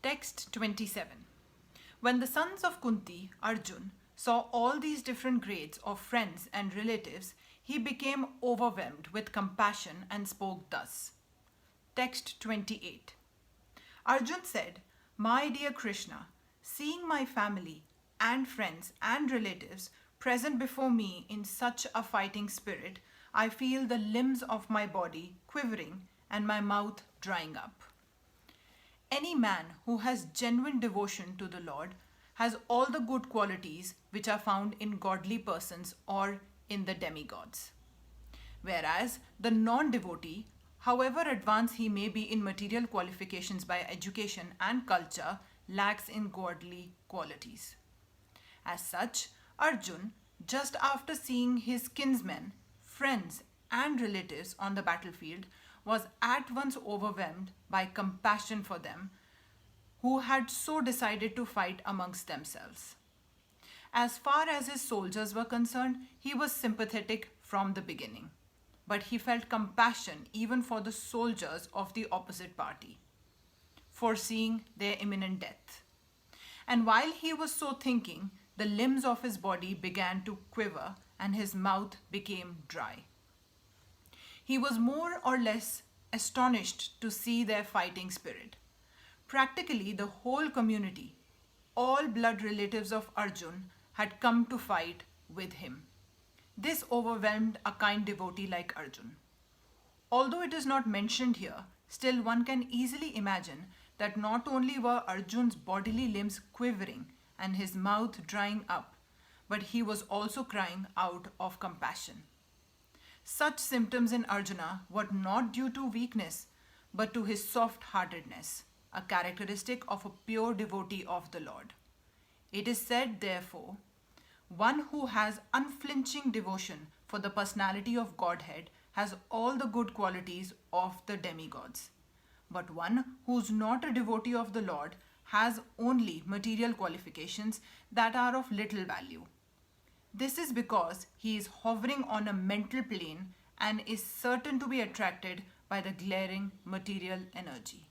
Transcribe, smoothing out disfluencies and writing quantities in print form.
Text 27. When the sons of Kunti, Arjun, saw all these different grades of friends and relatives, he became overwhelmed with compassion and spoke thus. Text 28. Arjun said, "My dear Krishna, seeing my family and friends and relatives present before me in such a fighting spirit, I feel the limbs of my body quivering and my mouth drying up." Any man who has genuine devotion to the Lord has all the good qualities which are found in godly persons or in the demigods. Whereas the non-devotee, however advanced he may be in material qualifications by education and culture, lacks in godly qualities. As such, Arjun, just after seeing his kinsmen, friends, and relatives on the battlefield, was at once overwhelmed by compassion for them who had so decided to fight amongst themselves. As far as his soldiers were concerned, he was sympathetic from the beginning, but he felt compassion even for the soldiers of the opposite party, foreseeing their imminent death. And while he was so thinking, the limbs of his body began to quiver and his mouth became dry. He was more or less astonished to see their fighting spirit. Practically the whole community, all blood relatives of Arjun, had come to fight with him. This overwhelmed a kind devotee like Arjun. Although it is not mentioned here, still one can easily imagine that not only were Arjun's bodily limbs quivering and his mouth drying up, but he was also crying out of compassion. Such symptoms in Arjuna were not due to weakness, but to his soft-heartedness, a characteristic of a pure devotee of the Lord. It is said, therefore, one who has unflinching devotion for the personality of Godhead has all the good qualities of the demigods. But one who is not a devotee of the Lord has only material qualifications that are of little value. This is because he is hovering on a mental plane and is certain to be attracted by the glaring material energy.